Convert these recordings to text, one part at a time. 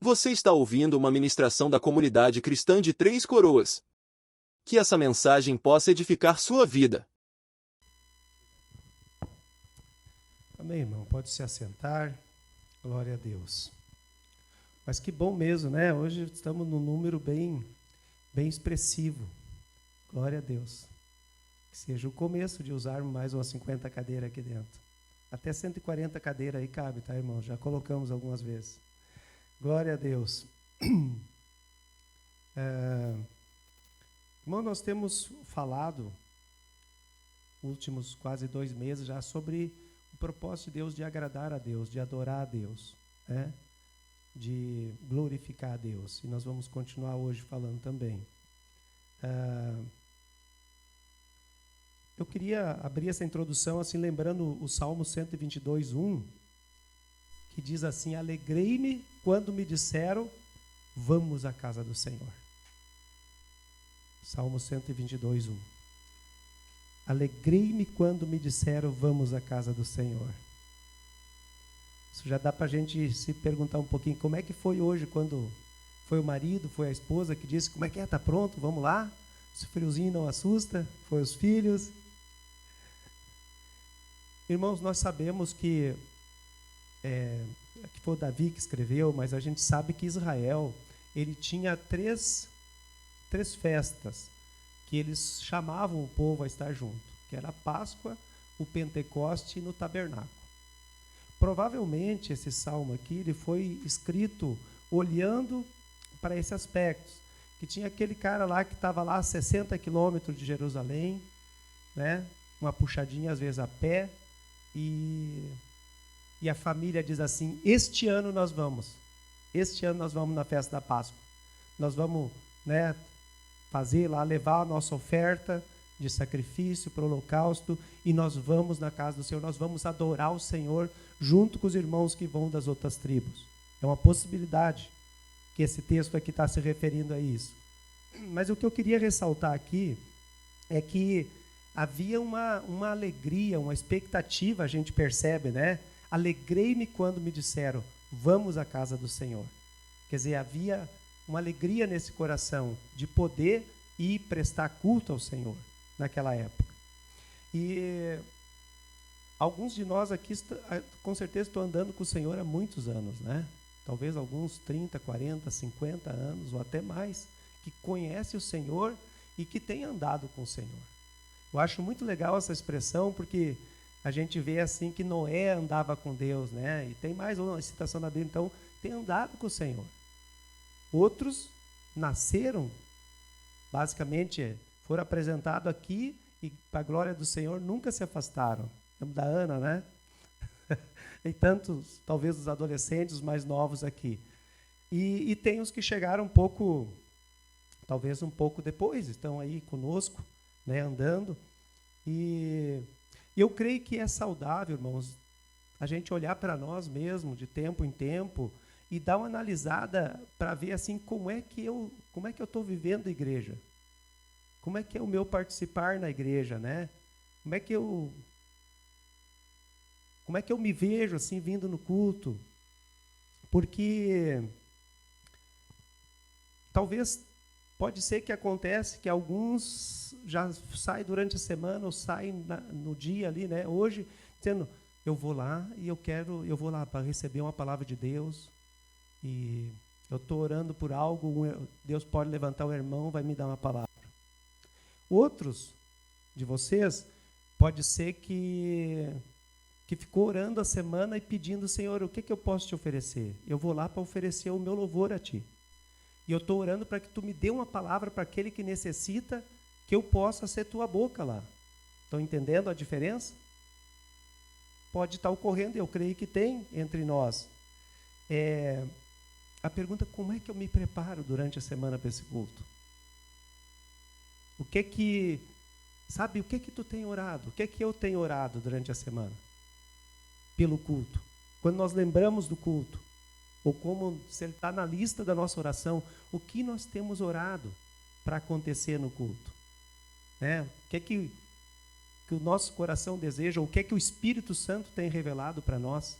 Você está ouvindo uma ministração da comunidade cristã de Três Coroas. Que essa mensagem possa edificar sua vida. Amém, irmão. Pode se assentar. Glória a Deus. Mas que bom mesmo, né? Hoje estamos num número bem expressivo. Glória a Deus. Que seja o começo de usarmos mais umas 50 cadeiras aqui dentro. Até 140 cadeiras aí cabe, tá, irmão? Já colocamos algumas vezes. Glória a Deus. Irmão, nós temos falado, últimos quase 2 meses já, sobre o propósito de Deus de agradar a Deus, de adorar a Deus, né? De glorificar a Deus. E nós vamos continuar hoje falando também. Eu queria abrir essa introdução assim, lembrando o Salmo 122:1, que diz assim: alegrei-me quando me disseram, vamos à casa do Senhor. Salmo 122:1. Alegrei-me quando me disseram, vamos à casa do Senhor. Isso já dá para a gente se perguntar um pouquinho, como é que foi hoje, quando foi o marido, foi a esposa que disse, como é que é, tá pronto, vamos lá? Esse friozinho não assusta, foi os filhos. Irmãos, nós sabemos que foi o Davi que escreveu, mas a gente sabe que Israel, ele tinha três festas que eles chamavam o povo a estar junto, que era a Páscoa, o Pentecoste e no Tabernáculo. Provavelmente esse salmo aqui ele foi escrito olhando para esses aspectos, que tinha aquele cara lá que estava lá a 60 quilômetros de Jerusalém, né? Uma puxadinha às vezes a pé, e a família diz assim, este ano nós vamos na festa da Páscoa, nós vamos, né, fazer lá, levar a nossa oferta de sacrifício para o holocausto, e nós vamos na casa do Senhor, nós vamos adorar o Senhor junto com os irmãos que vão das outras tribos. É uma possibilidade que esse texto aqui está se referindo a isso. Mas o que eu queria ressaltar aqui é que havia uma alegria, uma expectativa, a gente percebe, né? Alegrei-me quando me disseram, vamos à casa do Senhor. Quer dizer, havia uma alegria nesse coração de poder ir prestar culto ao Senhor naquela época. E alguns de nós aqui, com certeza, estão andando com o Senhor há muitos anos, né? Talvez alguns 30, 40, 50 anos ou até mais, que conhecem o Senhor e que têm andado com o Senhor. Eu acho muito legal essa expressão, porque a gente vê assim que Noé andava com Deus, né? E tem mais uma citação na Bíblia, então, tem andado com o Senhor. Outros nasceram, basicamente, foram apresentados aqui e, para a glória do Senhor, nunca se afastaram. Lembra da Ana, né? E tantos, talvez, os adolescentes, os mais novos aqui. E tem os que chegaram um pouco, talvez um pouco depois, estão aí conosco, né, andando. E eu creio que é saudável, irmãos, a gente olhar para nós mesmos de tempo em tempo e dar uma analisada para ver assim como é que eu estou vivendo a igreja, como é que é o meu participar na igreja, né? Como é que eu me vejo assim vindo no culto, porque talvez pode ser que acontece que alguns já saem durante a semana ou saem no dia ali, né? Hoje dizendo eu vou lá e eu vou lá para receber uma palavra de Deus. E eu estou orando por algo, Deus pode levantar o irmão, vai me dar uma palavra. Outros de vocês, pode ser que ficou orando a semana e pedindo, Senhor, o que eu posso te oferecer? Eu vou lá para oferecer o meu louvor a Ti. E eu estou orando para que Tu me dê uma palavra para aquele que necessita, que eu possa ser Tua boca lá. Estão entendendo a diferença? Pode estar ocorrendo, eu creio que tem entre nós. A pergunta é como é que eu me preparo durante a semana para esse culto? O que que tu tem orado? O que eu tenho orado durante a semana? Pelo culto. Quando nós lembramos do culto, ou como se ele está na lista da nossa oração, o que nós temos orado para acontecer no culto? Né? que o nosso coração deseja, o que é que o Espírito Santo tem revelado para nós,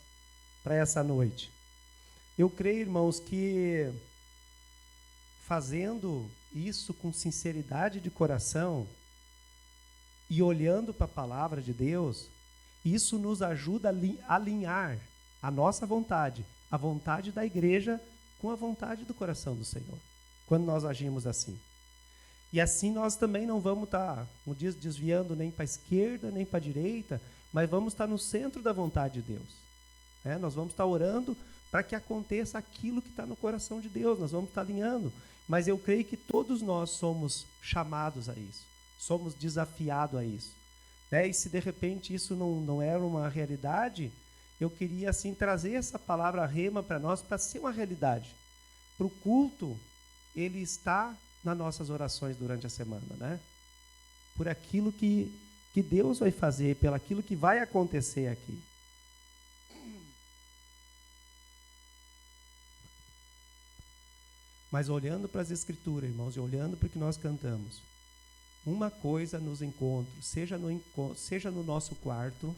para essa noite. Eu creio, irmãos, que fazendo isso com sinceridade de coração e olhando para a palavra de Deus, isso nos ajuda a alinhar a nossa vontade, a vontade da igreja com a vontade do coração do Senhor, quando nós agimos assim. E assim nós também não vamos estar, como diz, desviando nem para a esquerda, nem para a direita, mas vamos estar no centro da vontade de Deus. Nós vamos estar orando para que aconteça aquilo que está no coração de Deus, nós vamos estar alinhando. Mas eu creio que todos nós somos chamados a isso, somos desafiados a isso. E se de repente isso não era uma realidade, eu queria assim trazer essa palavra rema para nós, para ser uma realidade. Para o culto, ele está nas nossas orações durante a semana, né? Por aquilo que Deus vai fazer, pelo aquilo que vai acontecer aqui. Mas olhando para as Escrituras, irmãos, e olhando para o que nós cantamos, uma coisa nos encontros, seja no nosso quarto,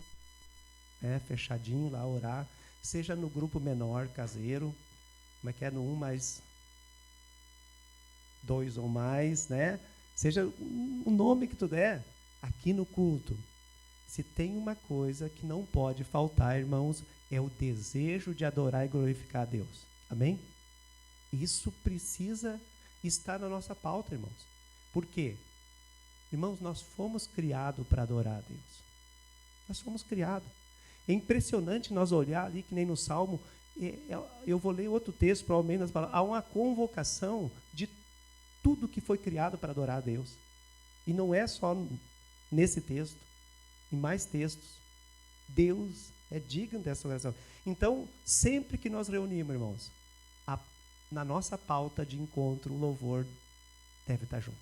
fechadinho lá, orar, seja no grupo menor, caseiro, como é que é, no 1 mais 2 ou mais, né? Seja o nome que tu der, aqui no culto, se tem uma coisa que não pode faltar, irmãos, é o desejo de adorar e glorificar a Deus. Amém? Isso precisa estar na nossa pauta, irmãos. Por quê? Irmãos, nós fomos criados para adorar a Deus. Nós fomos criados. É impressionante nós olhar ali, que nem no Salmo, eu vou ler outro texto, provavelmente nas palavras, há uma convocação de tudo que foi criado para adorar a Deus. E não é só nesse texto, em mais textos. Deus é digno dessa oração. Então, sempre que nós reunimos, irmãos, na nossa pauta de encontro, o louvor deve estar junto.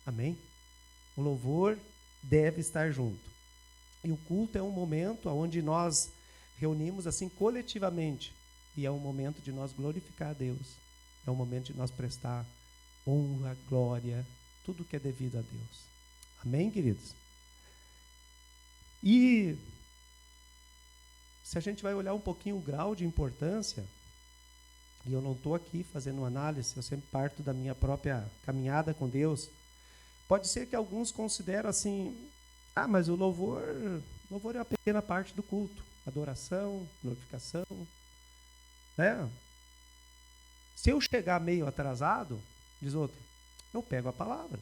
Amém? O louvor deve estar junto. E o culto é um momento onde nós reunimos assim coletivamente. E é um momento de nós glorificar a Deus. É um momento de nós prestar honra, glória, tudo que é devido a Deus. Amém, queridos? E se a gente vai olhar um pouquinho o grau de importância, e eu não estou aqui fazendo uma análise, eu sempre parto da minha própria caminhada com Deus. Pode ser que alguns consideram assim, mas o louvor é uma pequena parte do culto. Adoração, glorificação. Né? Se eu chegar meio atrasado, diz outro, eu pego a palavra.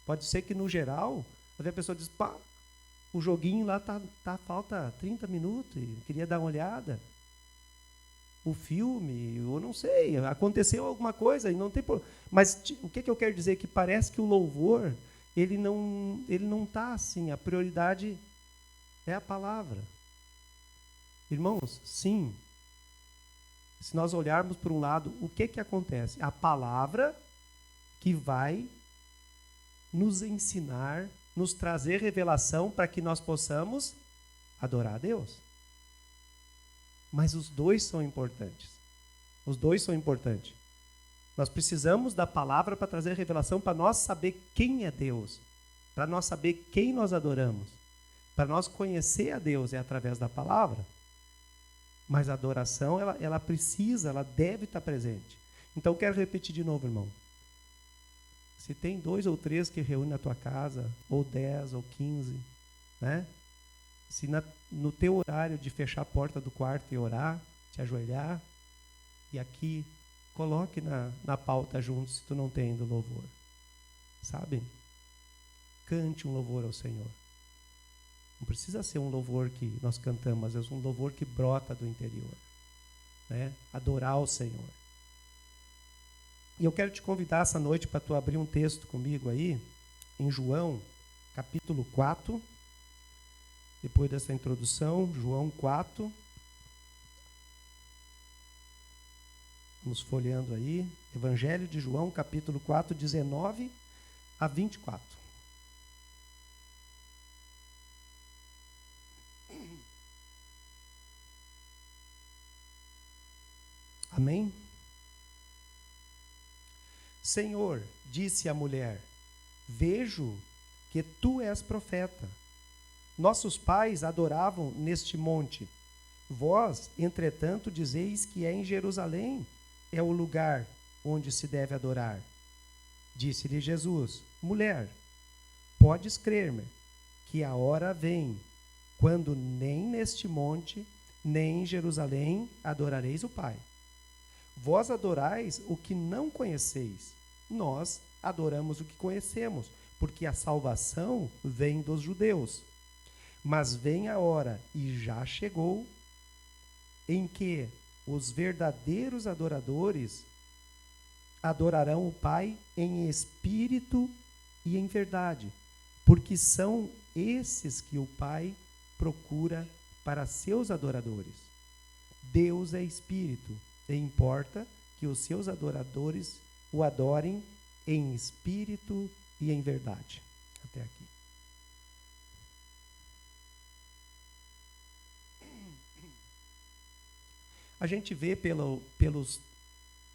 Pode ser que no geral, a pessoa diz, o joguinho lá falta 30 minutos, eu queria dar uma olhada. O filme, eu não sei, aconteceu alguma coisa e não tem problema. Mas o que eu quero dizer? Que parece que o louvor, ele não está assim, a prioridade é a palavra. Irmãos, sim, se nós olharmos por um lado, o que acontece? A palavra que vai nos ensinar, nos trazer revelação para que nós possamos adorar a Deus. Mas os dois são importantes. Os dois são importantes. Nós precisamos da palavra para trazer revelação, para nós saber quem é Deus, para nós saber quem nós adoramos, para nós conhecer a Deus é através da palavra. Mas a adoração, ela deve estar presente. Então, eu quero repetir de novo, irmão. Se tem 2 ou 3 que reúnem na tua casa, ou 10 ou 15, né? Se no teu horário de fechar a porta do quarto e orar, te ajoelhar, e aqui, coloque na pauta junto, se tu não tem do louvor. Sabe? Cante um louvor ao Senhor. Não precisa ser um louvor que nós cantamos, mas é um louvor que brota do interior. Né? Adorar o Senhor. E eu quero te convidar essa noite para tu abrir um texto comigo aí, em João, capítulo 4. Depois dessa introdução, João 4. Vamos folheando aí. Evangelho de João, capítulo 4, 19 a 24. Amém? Senhor, disse a mulher, vejo que tu és profeta. Nossos pais adoravam neste monte. Vós, entretanto, dizeis que é em Jerusalém é o lugar onde se deve adorar. Disse-lhe Jesus: mulher, podes crer-me que a hora vem, quando nem neste monte, nem em Jerusalém adorareis o Pai. Vós adorais o que não conheceis. Nós adoramos o que conhecemos, porque a salvação vem dos judeus. Mas vem a hora, e já chegou, em que os verdadeiros adoradores adorarão o Pai em espírito e em verdade, porque são esses que o Pai procura para seus adoradores. Deus é espírito, e importa que os seus adoradores o adorem em espírito e em verdade. Até aqui. A gente vê pelos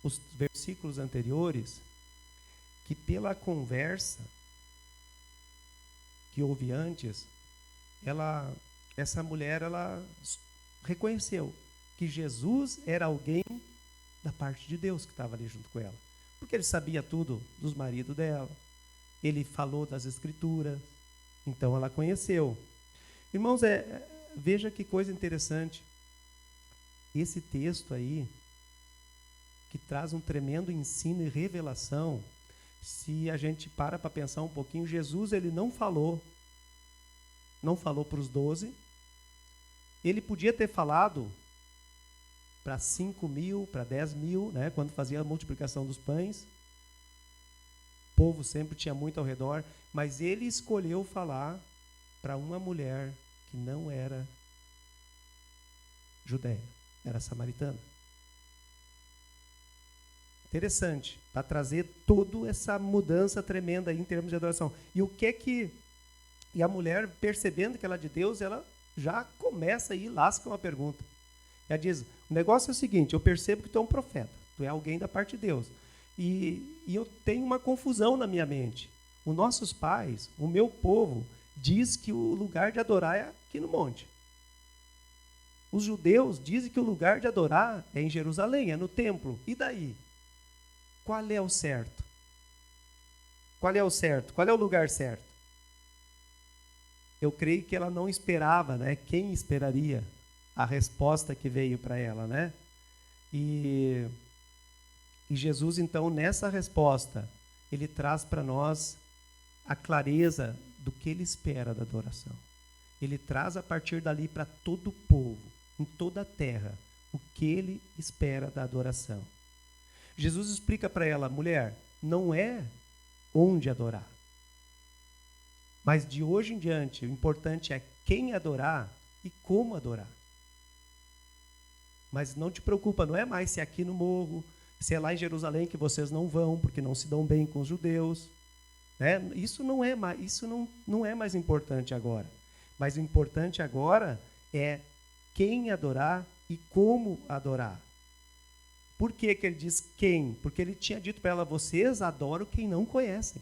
os versículos anteriores que pela conversa que houve antes, essa mulher reconheceu que Jesus era alguém da parte de Deus que estava ali junto com ela. Porque ele sabia tudo dos maridos dela. Ele falou das Escrituras. Então ela conheceu. Irmãos, veja que coisa interessante. Esse texto aí, que traz um tremendo ensino e revelação, se a gente para pensar um pouquinho, Jesus ele não falou para os 12, ele podia ter falado para 5.000, para 10.000, né, quando fazia a multiplicação dos pães, o povo sempre tinha muito ao redor, mas ele escolheu falar para uma mulher que não era judeia, era samaritana. Interessante, para trazer toda essa mudança tremenda aí em termos de adoração. E a mulher, percebendo que ela é de Deus, ela já começa aí, lasca uma pergunta. Ela diz: o negócio é o seguinte, eu percebo que tu é um profeta, tu é alguém da parte de Deus. E eu tenho uma confusão na minha mente. Os nossos pais, o meu povo, diz que o lugar de adorar é aqui no monte. Os judeus dizem que o lugar de adorar é em Jerusalém, é no templo. E daí? Qual é o certo? Qual é o certo? Qual é o lugar certo? Eu creio que ela não esperava, né? Quem esperaria a resposta que veio para ela, né? E Jesus, então, nessa resposta, ele traz para nós a clareza do que ele espera da adoração. Ele traz a partir dali para todo o povo, em toda a terra, o que ele espera da adoração. Jesus explica para ela: mulher, não é onde adorar. Mas de hoje em diante, o importante é quem adorar e como adorar. Mas não te preocupa, não é mais se é aqui no morro, se é lá em Jerusalém que vocês não vão, porque não se dão bem com os judeus. Né? Isso não é mais importante agora. Mas o importante agora é quem adorar e como adorar. Por que ele diz quem? Porque ele tinha dito para ela: vocês adoram quem não conhecem.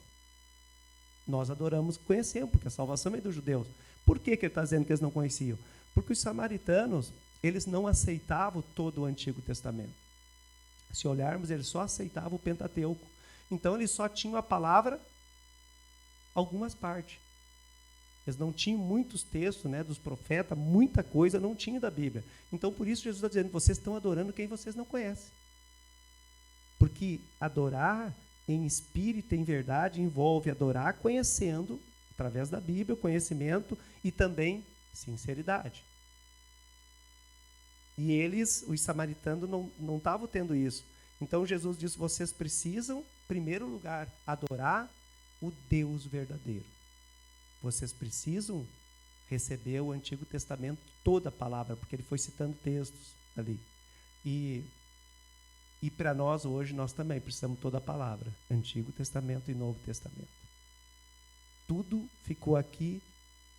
Nós adoramos conhecemos, porque a salvação é dos judeus. Por que ele está dizendo que eles não conheciam? Porque os samaritanos, eles não aceitavam todo o Antigo Testamento. Se olharmos, eles só aceitavam o Pentateuco. Então, eles só tinham a palavra, algumas partes. Eles não tinham muitos textos, né, dos profetas, muita coisa não tinha da Bíblia. Então, por isso, Jesus está dizendo: vocês estão adorando quem vocês não conhecem. Porque adorar em espírito e em verdade envolve adorar conhecendo, através da Bíblia, conhecimento e também sinceridade. E eles, os samaritanos, não estavam tendo isso. Então Jesus disse: vocês precisam, em primeiro lugar, adorar o Deus verdadeiro. Vocês precisam receber o Antigo Testamento, toda a palavra, porque ele foi citando textos ali. E para nós hoje, nós também precisamos toda a palavra, Antigo Testamento e Novo Testamento. Tudo ficou aqui,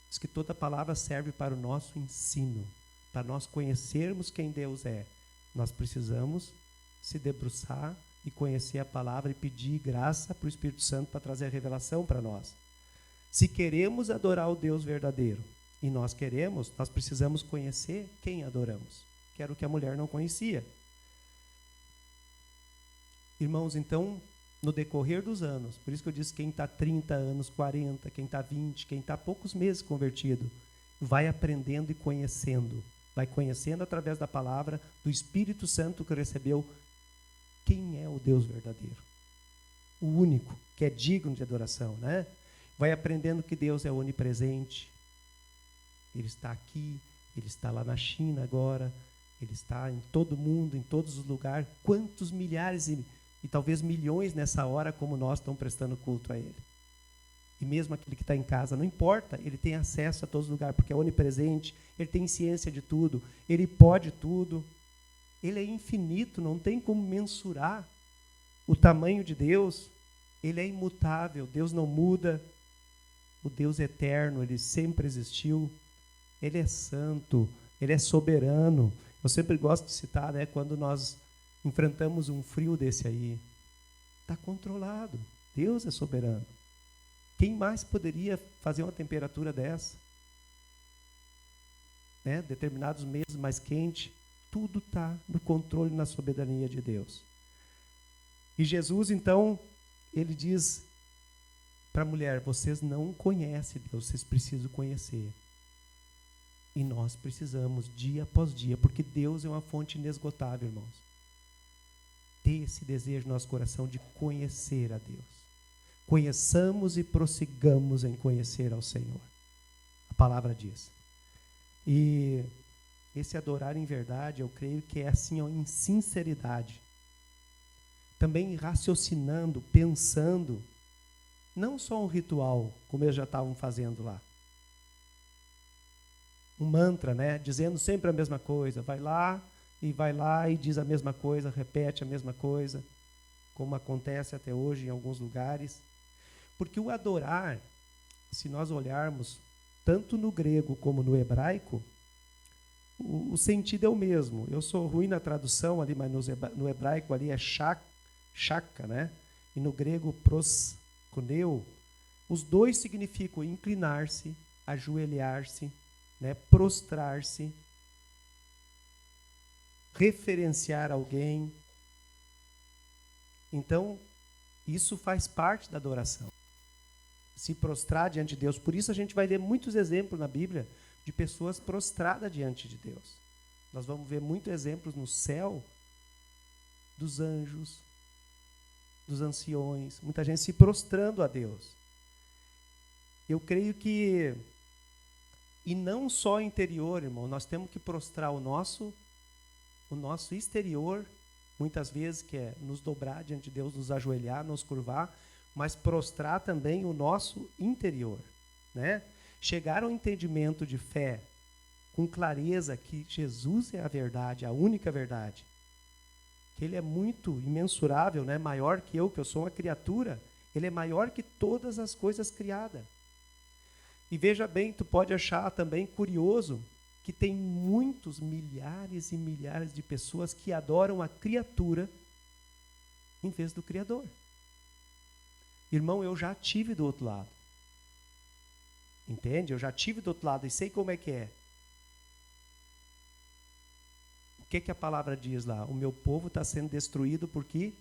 diz que toda a palavra serve para o nosso ensino, para nós conhecermos quem Deus é. Nós precisamos se debruçar e conhecer a palavra e pedir graça para o Espírito Santo para trazer a revelação para nós. Se queremos adorar o Deus verdadeiro, e nós precisamos conhecer quem adoramos, que era o que a mulher não conhecia. Irmãos, então, no decorrer dos anos, por isso que eu disse quem está 30 anos, 40, quem está 20, quem está poucos meses convertido, vai aprendendo e conhecendo. Vai conhecendo através da palavra, do Espírito Santo que recebeu, quem é o Deus verdadeiro. O único, que é digno de adoração, né? Vai aprendendo que Deus é onipresente. Ele está aqui, Ele está lá na China agora, Ele está em todo mundo, em todos os lugares. Quantos milhares e talvez milhões nessa hora como nós estão prestando culto a Ele. E mesmo aquele que está em casa, não importa, ele tem acesso a todos os lugares, porque é onipresente, ele tem ciência de tudo, ele pode tudo. Ele é infinito, não tem como mensurar o tamanho de Deus. Ele é imutável, Deus não muda. O Deus eterno, ele sempre existiu. Ele é santo, ele é soberano. Eu sempre gosto de citar, né, quando nós enfrentamos um frio desse aí. Está controlado, Deus é soberano. Quem mais poderia fazer uma temperatura dessa? Né? Determinados meses mais quente, tudo está no controle e na soberania de Deus. E Jesus, então, ele diz para a mulher, vocês não conhecem Deus, vocês precisam conhecer. E nós precisamos, dia após dia, porque Deus é uma fonte inesgotável, irmãos. Ter esse desejo no nosso coração de conhecer a Deus. Conheçamos e prossigamos em conhecer ao Senhor. A palavra diz. E esse adorar em verdade, eu creio que é assim, ó, em sinceridade. Também raciocinando, pensando, não só um ritual, como eles já estavam fazendo lá. Um mantra, né? Dizendo sempre a mesma coisa. Vai lá e diz a mesma coisa, repete a mesma coisa, como acontece até hoje em alguns lugares. Porque o adorar, se nós olharmos tanto no grego como no hebraico, o sentido é o mesmo. Eu sou ruim na tradução ali, mas no hebraico ali é shaka, né? E no grego proskuneo. Os dois significam inclinar-se, ajoelhar-se, né? Prostrar-se, referenciar alguém. Então, isso faz parte da adoração. Se prostrar diante de Deus. Por isso a gente vai ver muitos exemplos na Bíblia de pessoas prostradas diante de Deus. Nós vamos ver muitos exemplos no céu dos anjos, dos anciões, muita gente se prostrando a Deus. Eu creio que, e não só interior, irmão, nós temos que prostrar o nosso exterior, muitas vezes, que é nos dobrar diante de Deus, nos ajoelhar, nos curvar, mas prostrar também o nosso interior, né? Chegar ao entendimento de fé com clareza que Jesus é a verdade, a única verdade. Que Ele é muito imensurável, né? Maior que eu sou uma criatura. Ele é maior que todas as coisas criadas. E veja bem, tu pode achar também curioso que tem muitos, milhares e milhares de pessoas que adoram a criatura em vez do Criador. Irmão, eu já tive do outro lado. Entende? Eu já tive do outro lado e sei como é que é. O que a palavra diz lá? O meu povo está sendo destruído porque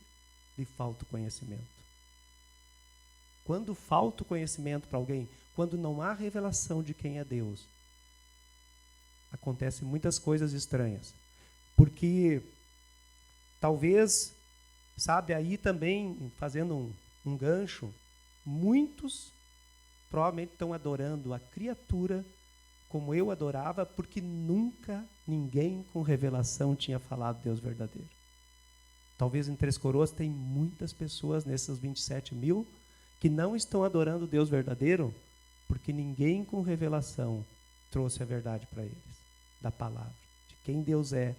lhe falta o conhecimento. Quando falta o conhecimento para alguém, quando não há revelação de quem é Deus, acontecem muitas coisas estranhas. Porque talvez, sabe, aí também, fazendo um gancho, muitos provavelmente estão adorando a criatura como eu adorava, porque nunca ninguém com revelação tinha falado Deus verdadeiro. Talvez em Três Coroas tem muitas pessoas, nesses 27 mil, que não estão adorando Deus verdadeiro, porque ninguém com revelação trouxe a verdade para eles, da palavra, de quem Deus é,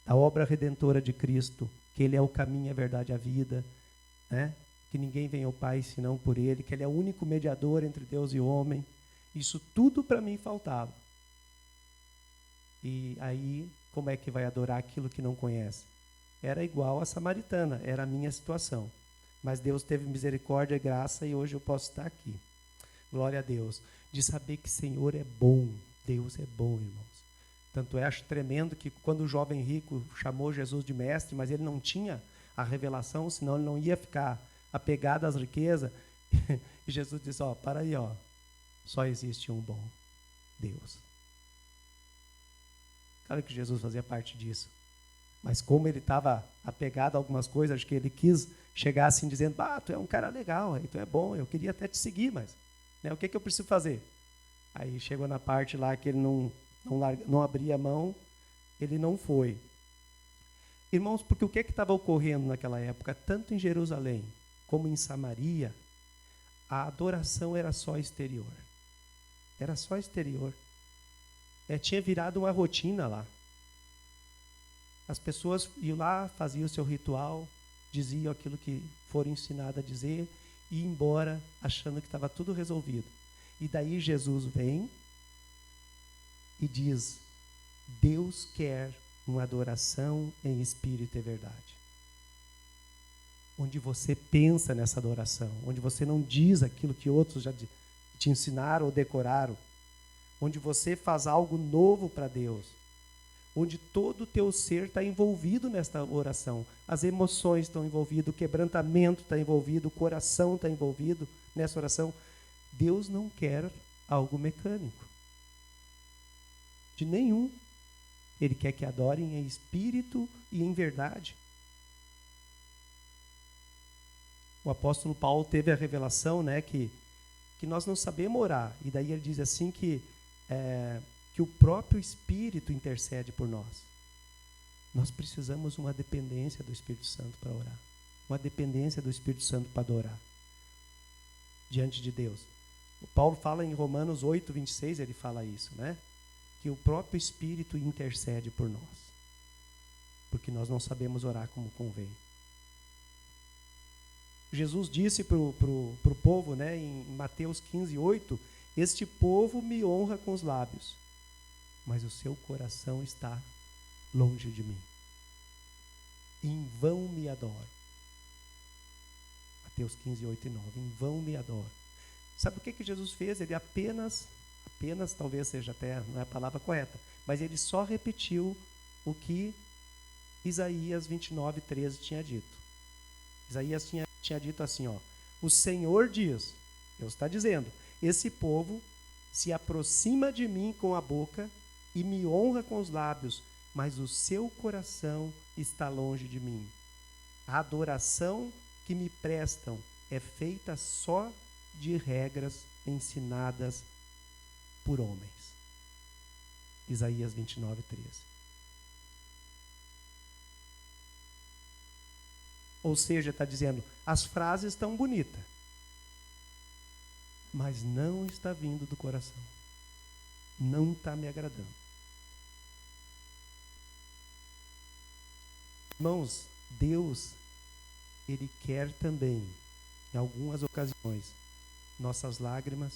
da obra redentora de Cristo, que Ele é o caminho, a verdade e a vida, né? Que ninguém vem ao Pai senão por Ele, que Ele é o único mediador entre Deus e o homem. Isso tudo para mim faltava. E aí, como é que vai adorar aquilo que não conhece? Era igual a samaritana, era a minha situação. Mas Deus teve misericórdia e graça e hoje eu posso estar aqui. Glória a Deus. De saber que Senhor é bom. Deus é bom, irmãos. Tanto é, acho tremendo que quando o jovem rico chamou Jesus de mestre, mas ele não tinha a revelação, senão ele não ia ficar apegado às riquezas. E Jesus disse, para aí, só existe um bom, Deus. Claro que Jesus fazia parte disso. Mas como ele estava apegado a algumas coisas, acho que ele quis chegar assim dizendo, tu é um cara legal, tu é bom, eu queria até te seguir, mas o que eu preciso fazer? Aí chegou na parte lá que ele não abria a mão, ele não foi. Irmãos, porque o que estava ocorrendo naquela época, tanto em Jerusalém como em Samaria, a adoração era só exterior. Era só exterior. Tinha virado uma rotina lá. As pessoas iam lá, faziam o seu ritual, diziam aquilo que foram ensinadas a dizer e iam embora achando que estava tudo resolvido. E daí Jesus vem e diz, Deus quer uma adoração em espírito e verdade. Onde você pensa nessa adoração, onde você não diz aquilo que outros já te ensinaram ou decoraram, onde você faz algo novo para Deus, onde todo o teu ser está envolvido nesta oração, as emoções estão envolvidas, o quebrantamento está envolvido, o coração está envolvido nessa oração. Deus não quer algo mecânico, de nenhum. Ele quer que adorem em espírito e em verdade. O apóstolo Paulo teve a revelação, que nós não sabemos orar. E daí ele diz assim que o próprio Espírito intercede por nós. Nós precisamos uma dependência do Espírito Santo para orar. Uma dependência do Espírito Santo para adorar diante de Deus. O Paulo fala em Romanos 8, 26, ele fala isso, que o próprio Espírito intercede por nós. Porque nós não sabemos orar como convém. Jesus disse para o povo, em Mateus 15, 8, este povo me honra com os lábios, mas o seu coração está longe de mim. Em vão me adoro. Mateus 15, 8 e 9. Em vão me adoro. Sabe o que Jesus fez? Ele apenas, talvez seja até, não é a palavra correta, mas ele só repetiu o que Isaías 29, 13 tinha dito. Isaías tinha dito assim, o Senhor diz, Deus está dizendo, esse povo se aproxima de mim com a boca e me honra com os lábios, mas o seu coração está longe de mim. A adoração que me prestam é feita só de regras ensinadas por homens. Isaías 29, 13. Ou seja, está dizendo, as frases estão bonitas, mas não está vindo do coração. Não está me agradando. Irmãos, Deus, Ele quer também, em algumas ocasiões, nossas lágrimas,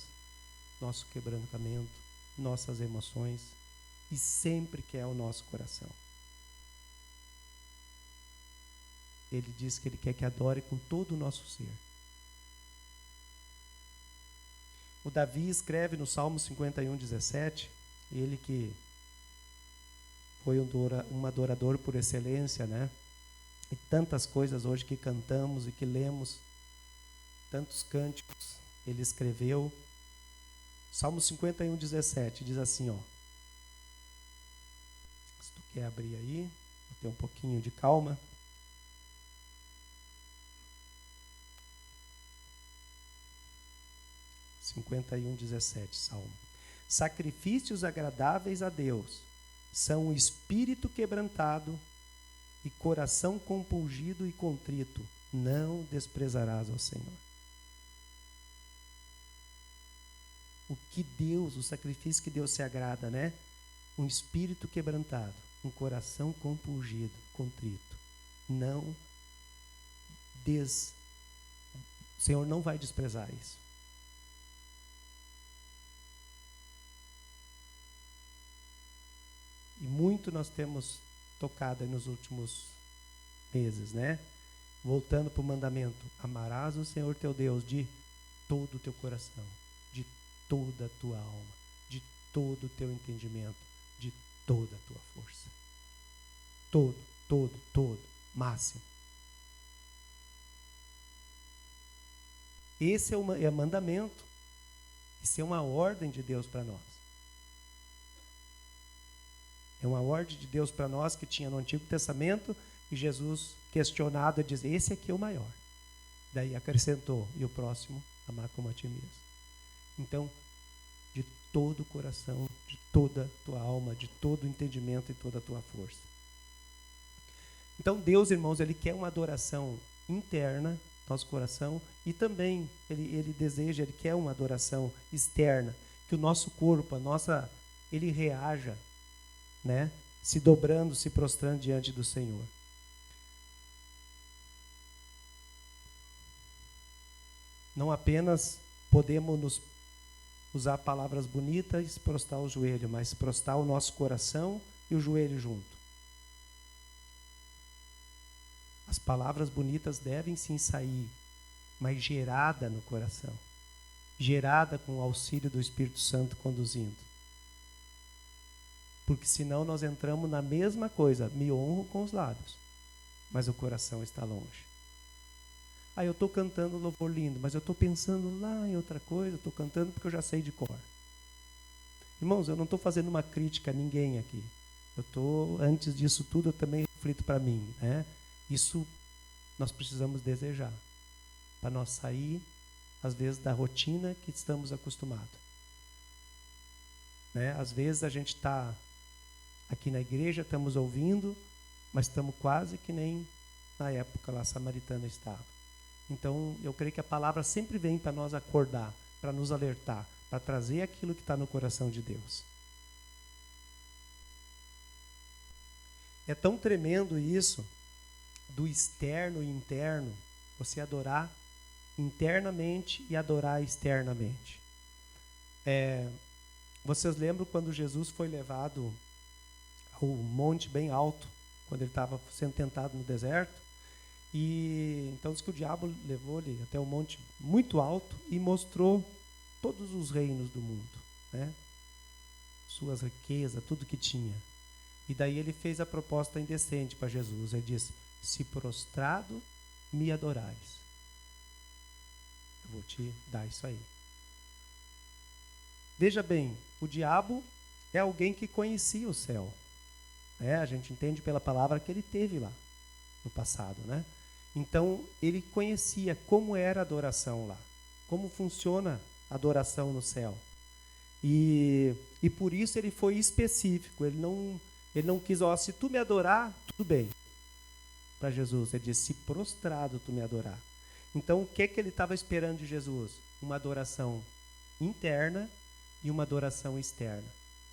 nosso quebrantamento, nossas emoções, e sempre quer o nosso coração. Ele diz que Ele quer que adore com todo o nosso ser. O Davi escreve no Salmo 51, 17, ele que foi um adorador por excelência, E tantas coisas hoje que cantamos e que lemos, tantos cânticos ele escreveu. Salmo 51, 17 diz assim, se tu quer abrir aí, vou ter um pouquinho de calma. (51, 17) Salmo. Sacrifícios agradáveis a Deus são o espírito quebrantado e coração compungido e contrito. Não desprezarás ao Senhor. O sacrifício que Deus se agrada, Um espírito quebrantado, um coração compungido, contrito. O Senhor não vai desprezar isso. E muito nós temos tocado aí nos últimos meses, Voltando para o mandamento, amarás o Senhor teu Deus de todo o teu coração, de toda a tua alma, de todo o teu entendimento, de toda a tua força. Todo, máximo. Esse é mandamento. Isso é uma ordem de Deus para nós. É uma ordem de Deus para nós que tinha no Antigo Testamento e Jesus, questionado, diz: esse aqui é o maior. Daí acrescentou: e o próximo, amar como a ti mesmo. Então, de todo o coração, de toda a tua alma, de todo o entendimento e toda a tua força. Então, Deus, irmãos, Ele quer uma adoração interna, nosso coração, e também Ele deseja, Ele quer uma adoração externa, que o nosso corpo, Ele reaja, né? Se dobrando, se prostrando diante do Senhor. Não apenas podemos usar palavras bonitas e prostrar o joelho, mas prostrar o nosso coração e o joelho junto. As palavras bonitas devem sim sair, mas gerada no coração. Gerada com o auxílio do Espírito Santo conduzindo. Porque senão nós entramos na mesma coisa, me honro com os lábios, mas o coração está longe. Eu estou cantando louvor lindo, mas eu estou pensando lá em outra coisa, estou cantando porque eu já sei de cor. Irmãos, eu não estou fazendo uma crítica a ninguém aqui. Antes disso tudo, eu também reflito para mim, né? Isso nós precisamos desejar, para nós sair, às vezes, da rotina que estamos acostumados. Né? Às vezes a gente está aqui na igreja, estamos ouvindo, mas estamos quase que nem na época lá a samaritana estava. Então, eu creio que a palavra sempre vem para nós acordar, para nos alertar, para trazer aquilo que está no coração de Deus. É tão tremendo isso, do externo e interno, você adorar internamente e adorar externamente. Vocês lembram quando Jesus foi levado ao monte bem alto, quando ele estava sendo tentado no deserto? E então diz que o diabo levou ele até um monte muito alto e mostrou todos os reinos do mundo, né? Suas riquezas, tudo que tinha. E daí ele fez a proposta indecente para Jesus. Ele disse: se prostrado me adorais, eu vou te dar isso aí. Veja bem, o diabo é alguém que conhecia o céu. A gente entende pela palavra que ele teve lá no passado, né? Então, ele conhecia como era a adoração lá, como funciona a adoração no céu. E por isso ele foi específico, ele não quis, se tu me adorar, tudo bem. Para Jesus, ele disse: se prostrado tu me adorar. Então, o que ele estava esperando de Jesus? Uma adoração interna e uma adoração externa.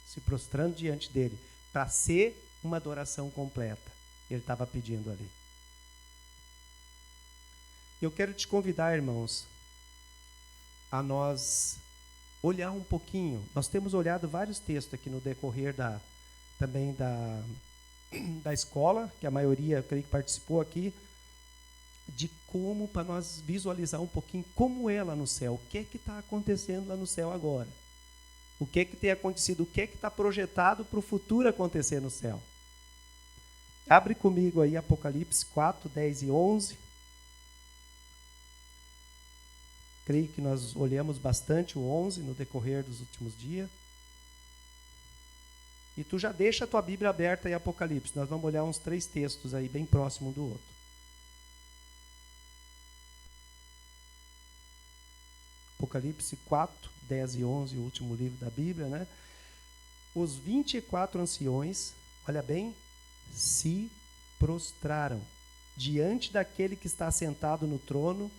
Se prostrando diante dele, para ser uma adoração completa. Ele estava pedindo ali. Eu quero te convidar, irmãos, a nós olhar um pouquinho. Nós temos olhado vários textos aqui no decorrer também da escola, que a maioria, eu creio que participou aqui, de como, para nós visualizar um pouquinho como é lá no céu, o que está acontecendo lá no céu agora. O que tem acontecido, o que está projetado para o futuro acontecer no céu. Abre comigo aí Apocalipse 4, 10 e 11. Creio que nós olhamos bastante o 11 no decorrer dos últimos dias. E tu já deixa a tua Bíblia aberta em Apocalipse. Nós vamos olhar uns 3 textos aí, bem próximo um do outro. Apocalipse 4, 10 e 11, o último livro da Bíblia, né? Os 24 anciões, olha bem, se prostraram diante daquele que está sentado no trono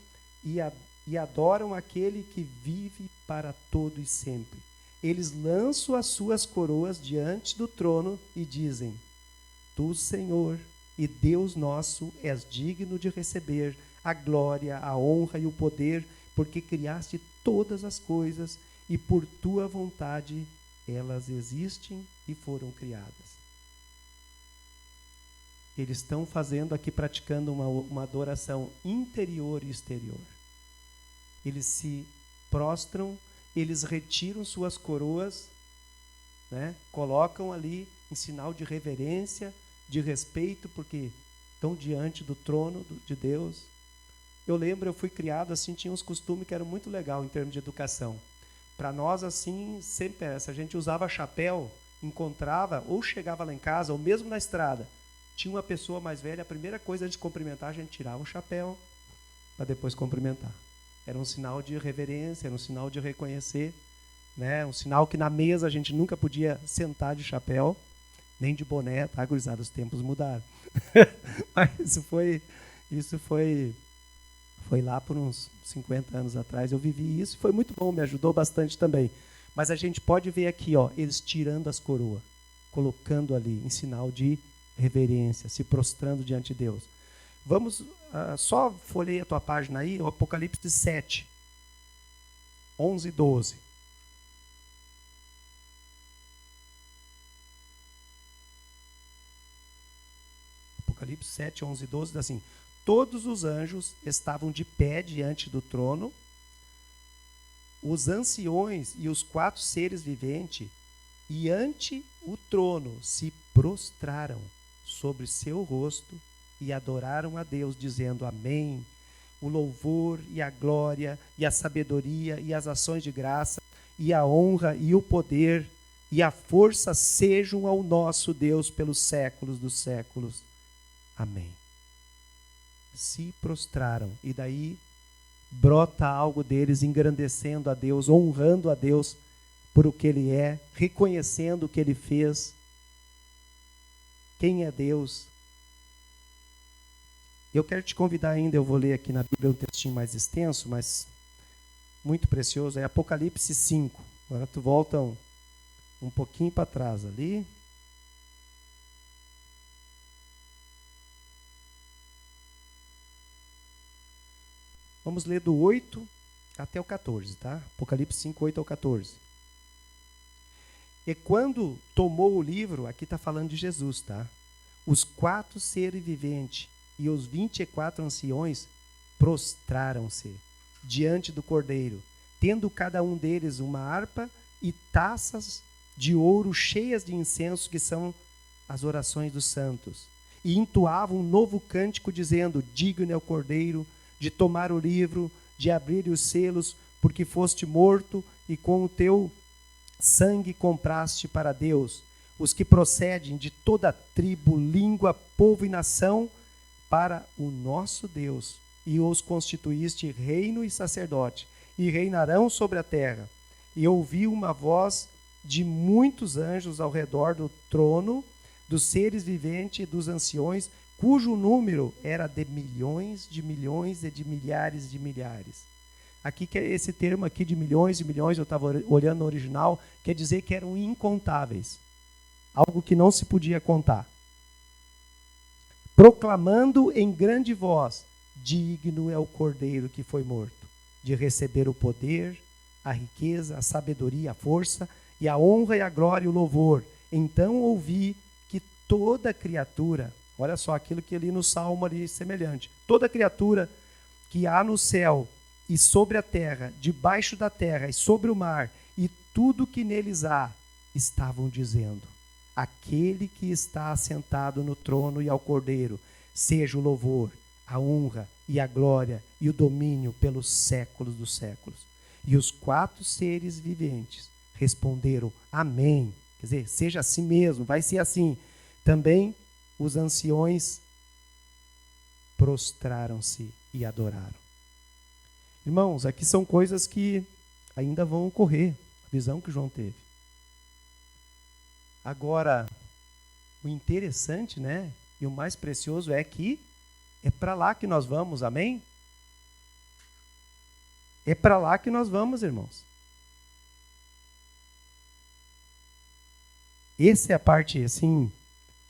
e adoram aquele que vive para todo e sempre. Eles lançam as suas coroas diante do trono e dizem: Tu, Senhor e Deus nosso, és digno de receber a glória, a honra e o poder, porque criaste todas as coisas e por tua vontade elas existem e foram criadas. Eles estão fazendo aqui, praticando uma adoração interior e exterior. Eles se prostram eles retiram suas coroas, né? Colocam ali em sinal de reverência, de respeito, porque estão diante do trono de Deus. Eu lembro, eu fui criado assim, tinha uns costumes que eram muito legal em termos de educação. Para nós, assim, sempre essa. A gente usava chapéu, encontrava, ou chegava lá em casa, ou mesmo na estrada, tinha uma pessoa mais velha, a primeira coisa antes de cumprimentar, a gente tirava o chapéu para depois cumprimentar. Era um sinal de reverência, era um sinal de reconhecer, né? Um sinal que na mesa a gente nunca podia sentar de chapéu, nem de boné, tá, gurizada? Os tempos mudaram. Mas isso foi lá por uns 50 anos atrás, eu vivi isso, foi muito bom, me ajudou bastante também. Mas a gente pode ver aqui, ó, eles tirando as coroas, colocando ali em sinal de reverência, se prostrando diante de Deus. Vamos, só folhei a tua página aí, o Apocalipse 7, 11 e 12. Apocalipse 7, 11 e 12 diz assim: todos os anjos estavam de pé diante do trono, os anciões e os 4 seres viventes, e ante o trono se prostraram sobre seu rosto e adoraram a Deus, dizendo amém. O louvor e a glória e a sabedoria e as ações de graça e a honra e o poder e a força sejam ao nosso Deus pelos séculos dos séculos. Amém. Se prostraram, e daí brota algo deles engrandecendo a Deus, honrando a Deus por o que Ele é, reconhecendo o que Ele fez. Quem é Deus? Eu quero te convidar ainda, eu vou ler aqui na Bíblia um textinho mais extenso, mas muito precioso, é Apocalipse 5. Agora tu volta um pouquinho para trás ali. Vamos ler do 8 até o 14, tá? Apocalipse 5, 8 ao 14. E quando tomou o livro, aqui está falando de Jesus, tá? Os 4 seres viventes e os 24 anciões prostraram-se diante do Cordeiro, tendo cada um deles uma harpa e taças de ouro cheias de incenso, que são as orações dos santos. E entoavam um novo cântico, dizendo: digno é o Cordeiro de tomar o livro, de abrir os selos, porque foste morto e com o teu sangue compraste para Deus os que procedem de toda tribo, língua, povo e nação, para o nosso Deus, e os constituíste reino e sacerdote, e reinarão sobre a terra. E ouvi uma voz de muitos anjos ao redor do trono, dos seres viventes e dos anciões, cujo número era de milhões e de milhares de milhares. Aqui, que esse termo aqui de milhões e milhões, eu estava olhando no original, quer dizer que eram incontáveis. Algo que não se podia contar. Proclamando em grande voz: digno é o Cordeiro que foi morto, de receber o poder, a riqueza, a sabedoria, a força, e a honra e a glória e o louvor. Então ouvi que toda criatura, olha só aquilo que ali no Salmo ali semelhante, toda criatura que há no céu e sobre a terra, debaixo da terra e sobre o mar, e tudo que neles há, estavam dizendo: aquele que está assentado no trono e ao Cordeiro, seja o louvor, a honra e a glória e o domínio pelos séculos dos séculos. E os 4 seres viventes responderam: amém. Quer dizer, seja assim mesmo, vai ser assim. Também os anciões prostraram-se e adoraram. Irmãos, aqui são coisas que ainda vão ocorrer, a visão que João teve. Agora, o interessante, né, e o mais precioso é que é para lá que nós vamos, amém? É para lá que nós vamos, irmãos. Essa é a parte, assim,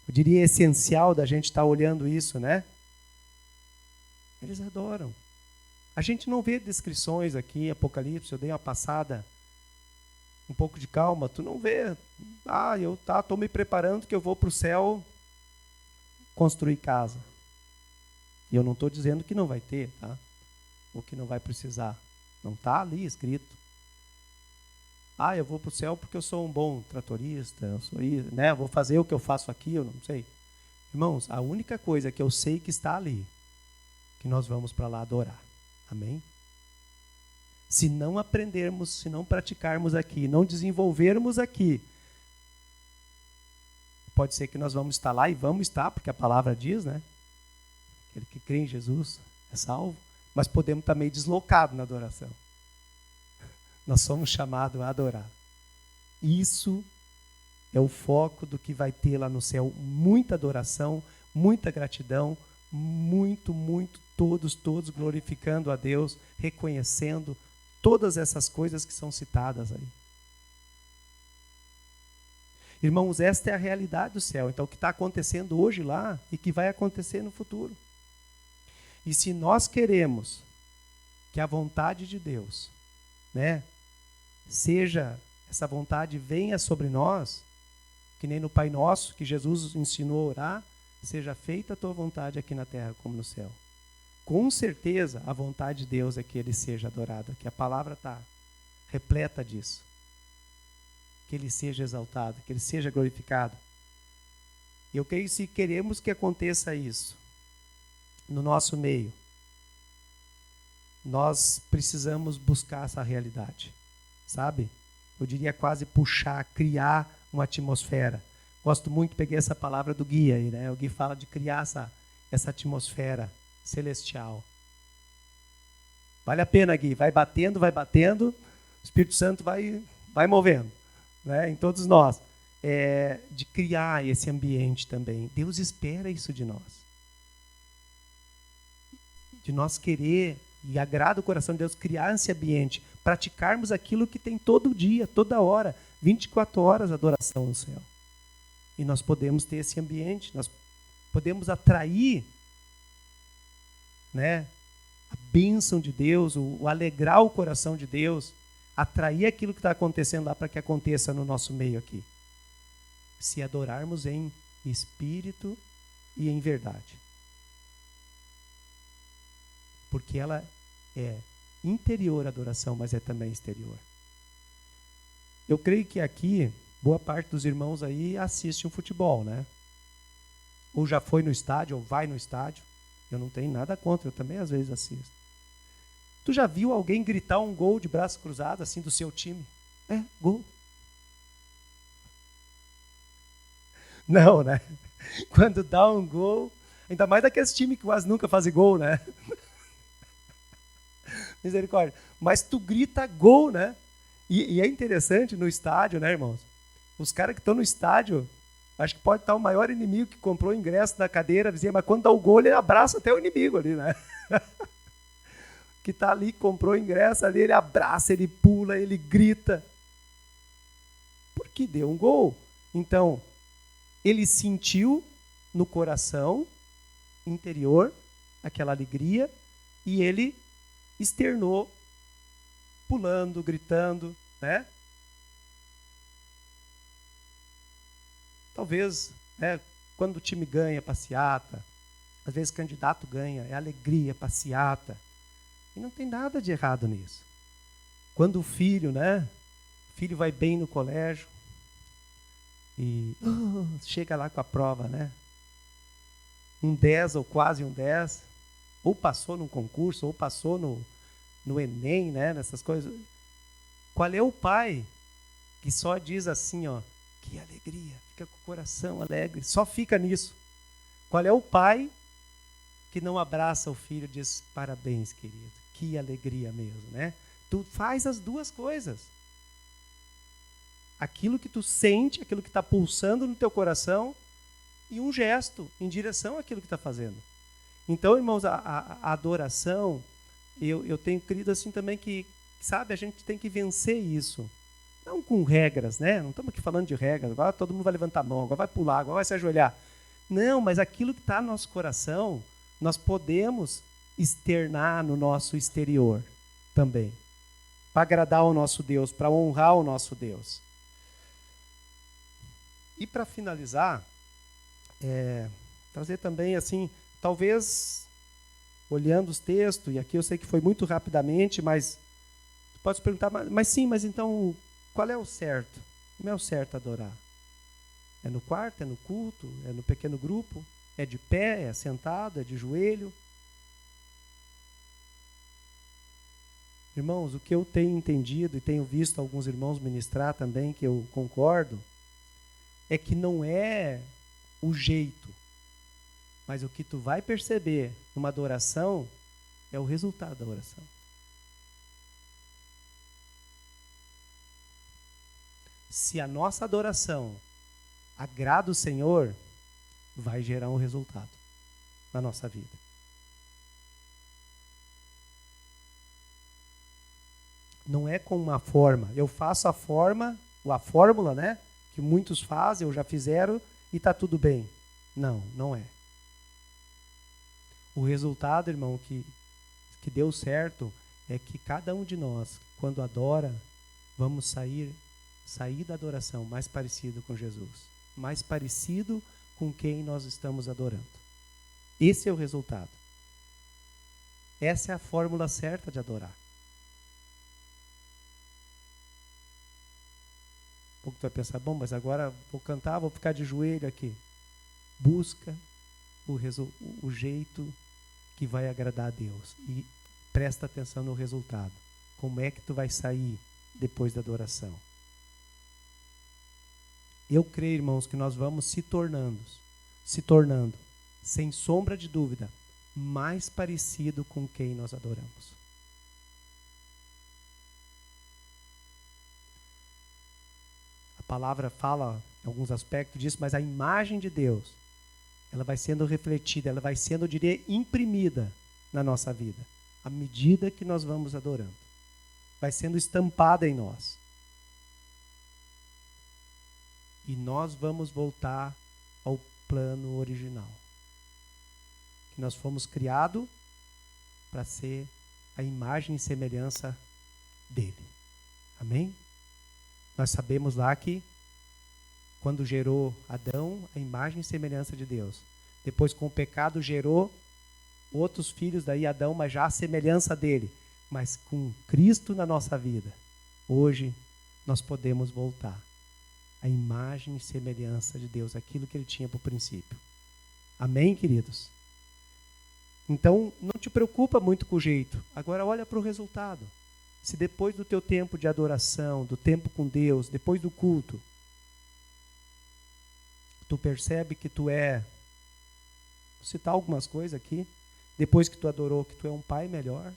eu diria essencial da gente estar olhando isso, né? Eles adoram. A gente não vê descrições aqui em Apocalipse, eu dei uma passada, um pouco de calma, tu não vê, eu estou me preparando que eu vou para o céu construir casa. E eu não estou dizendo que não vai ter, tá? Ou que não vai precisar. Não está ali escrito. eu vou para o céu porque eu sou um bom tratorista, eu sou isso, né? Vou fazer o que eu faço aqui, eu não sei. Irmãos, a única coisa que eu sei que está ali, que nós vamos para lá adorar. Amém? Se não aprendermos, se não praticarmos aqui, não desenvolvermos aqui, pode ser que nós vamos estar lá e vamos estar, porque a palavra diz, né? Aquele que crê em Jesus é salvo, mas podemos estar meio deslocado na adoração. Nós somos chamados a adorar. Isso é o foco do que vai ter lá no céu. Muita adoração, muita gratidão, muito, todos glorificando a Deus, reconhecendo todas essas coisas que são citadas aí. Irmãos, esta é a realidade do céu. Então, o que está acontecendo hoje lá e que vai acontecer no futuro. E se nós queremos que a vontade de Deus, né, seja, essa vontade venha sobre nós, que nem no Pai Nosso, que Jesus ensinou a orar, seja feita a tua vontade aqui na terra como no céu. Com certeza, a vontade de Deus é que ele seja adorado, que a palavra está repleta disso. Que ele seja exaltado, que ele seja glorificado. Eu creio que se queremos que aconteça isso no nosso meio, nós precisamos buscar essa realidade, sabe? Eu diria quase puxar, criar uma atmosfera. Gosto muito, peguei essa palavra do Gui aí, né? O Gui fala de criar essa atmosfera celestial. Vale a pena, Gui. Vai batendo, o Espírito Santo vai movendo, né? Em todos nós. De criar esse ambiente também. Deus espera isso de nós. De nós querer, e agrada o coração de Deus, criar esse ambiente, praticarmos aquilo que tem todo dia, toda hora, 24 horas adoração no céu. E nós podemos ter esse ambiente, nós podemos atrair, né, a bênção de Deus, o alegrar o coração de Deus, atrair aquilo que está acontecendo lá para que aconteça no nosso meio aqui. Se adorarmos em espírito e em verdade. Porque ela é interior adoração, mas é também exterior. Eu creio que aqui, boa parte dos irmãos aí assiste um futebol, né? Ou já foi no estádio, ou vai no estádio. Eu não tenho nada contra, eu também às vezes assisto. Tu já viu alguém gritar um gol de braço cruzado, assim, do seu time? Gol. Não, né? Quando dá um gol, ainda mais daqueles times que quase nunca fazem gol, né? Misericórdia. Mas tu grita gol, né? E é interessante no estádio, né, irmãos? Os caras que estão no estádio, acho que pode estar o maior inimigo que comprou o ingresso da cadeira vizinha, mas quando dá o gol, ele abraça até o inimigo ali, né? Que está ali, comprou o ingresso ali, ele abraça, ele pula, ele grita. Porque deu um gol. Então, ele sentiu no coração interior aquela alegria e ele externou, pulando, gritando, né? Talvez, né, quando o time ganha, passeata, às vezes o candidato ganha, é alegria, passeata. E não tem nada de errado nisso. Quando o filho, né? O filho vai bem no colégio e chega lá com a prova, né? Um 10 ou quase um 10, ou passou num concurso, ou passou no Enem, né? Nessas coisas. Qual é o pai que só diz assim, ó, que alegria, fica com o coração alegre, só fica nisso? Qual é o pai que não abraça o filho e diz, parabéns, querido, que alegria mesmo, né? Tu faz as duas coisas. Aquilo que tu sente, aquilo que está pulsando no teu coração e um gesto em direção àquilo que está fazendo. Então, irmãos, a adoração, eu tenho crido assim também que, sabe, a gente tem que vencer isso. Não com regras, né? Não estamos aqui falando de regras, agora todo mundo vai levantar a mão, agora vai pular, agora vai se ajoelhar. Não, mas aquilo que está no nosso coração, nós podemos externar no nosso exterior também. Para agradar o nosso Deus, para honrar o nosso Deus. E para finalizar, trazer também assim, talvez, olhando os textos, e aqui eu sei que foi muito rapidamente, mas tu pode se perguntar, mas sim, mas então qual é o certo? Como é o certo adorar? É no quarto, é no culto, é no pequeno grupo, é de pé, é sentado, é de joelho? Irmãos, o que eu tenho entendido e tenho visto alguns irmãos ministrar também, que eu concordo, é que não é o jeito, mas o que tu vai perceber numa adoração é o resultado da oração. Se a nossa adoração agrada o Senhor, vai gerar um resultado na nossa vida. Não é com uma forma. Eu faço a fórmula, né? Que muitos fazem, ou já fizeram, e está tudo bem. Não, não é. O resultado, irmão, que deu certo, é que cada um de nós, quando adora, vamos sair da adoração mais parecido com Jesus. Mais parecido com quem nós estamos adorando. Esse é o resultado. Essa é a fórmula certa de adorar. Um pouco tu vai pensar, bom, mas agora vou cantar, vou ficar de joelho aqui. Busca o jeito que vai agradar a Deus. E presta atenção no resultado. Como é que tu vai sair depois da adoração? Eu creio, irmãos, que nós vamos se tornando, sem sombra de dúvida, mais parecido com quem nós adoramos. A palavra fala em alguns aspectos disso, mas a imagem de Deus, ela vai sendo refletida, ela vai sendo, eu diria, imprimida na nossa vida, à medida que nós vamos adorando. Vai sendo estampada em nós. E nós vamos voltar ao plano original. Que nós fomos criados para ser a imagem e semelhança dele. Amém? Nós sabemos lá que quando gerou Adão, a imagem e semelhança de Deus. Depois com o pecado gerou outros filhos, daí Adão, mas já a semelhança dele. Mas com Cristo na nossa vida, hoje nós podemos voltar a imagem e semelhança de Deus, aquilo que ele tinha por princípio. Amém, queridos? Então, não te preocupa muito com o jeito. Agora olha para o resultado. Se depois do teu tempo de adoração, do tempo com Deus, depois do culto, tu percebe que tu é, vou citar algumas coisas aqui, depois que tu adorou, que tu é um pai melhor,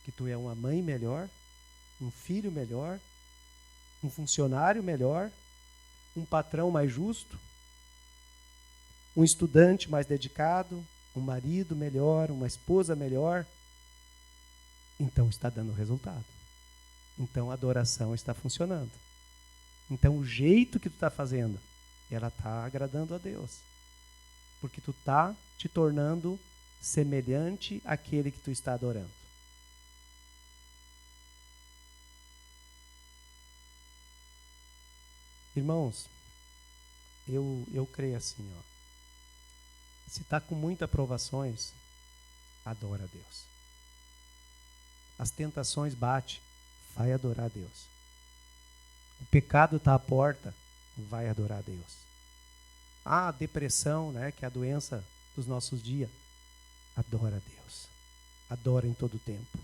que tu é uma mãe melhor, um filho melhor, um funcionário melhor, um patrão mais justo, um estudante mais dedicado, um marido melhor, uma esposa melhor, então está dando resultado. Então a adoração está funcionando. Então o jeito que tu está fazendo, ela está agradando a Deus. Porque tu está te tornando semelhante àquele que tu está adorando. Irmãos, eu creio assim, ó. Se está com muitas provações, adora a Deus. As tentações batem, vai adorar a Deus. O pecado está à porta, vai adorar a Deus. A depressão, né, que é a doença dos nossos dias, adora a Deus. Adora em todo o tempo.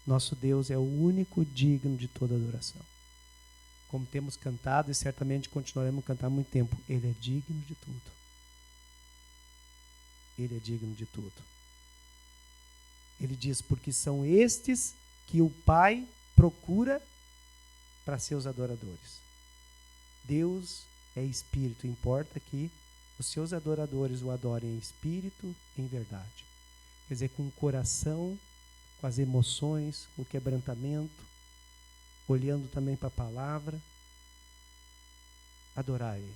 Nosso Deus é o único digno de toda adoração. Como temos cantado e certamente continuaremos a cantar há muito tempo, Ele é digno de tudo. Ele é digno de tudo. Ele diz, porque são estes que o Pai procura para seus adoradores. Deus é espírito, importa que os seus adoradores o adorem em espírito e em verdade. Quer dizer, com o coração, com as emoções, com o quebrantamento, olhando também para a palavra, adorar Ele.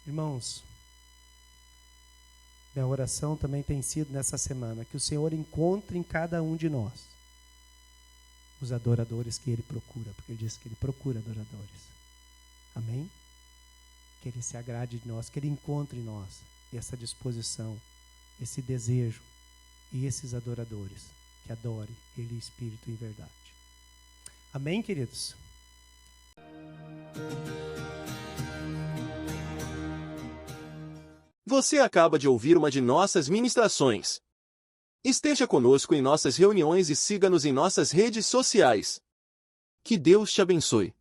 Irmãos, minha oração também tem sido nessa semana, que o Senhor encontre em cada um de nós os adoradores que Ele procura, porque Ele diz que Ele procura adoradores. Amém? Que Ele se agrade de nós, que Ele encontre em nós essa disposição, esse desejo e esses adoradores que adorem Ele em espírito e em verdade. Amém, queridos? Você acaba de ouvir uma de nossas ministrações. Esteja conosco em nossas reuniões e siga-nos em nossas redes sociais. Que Deus te abençoe.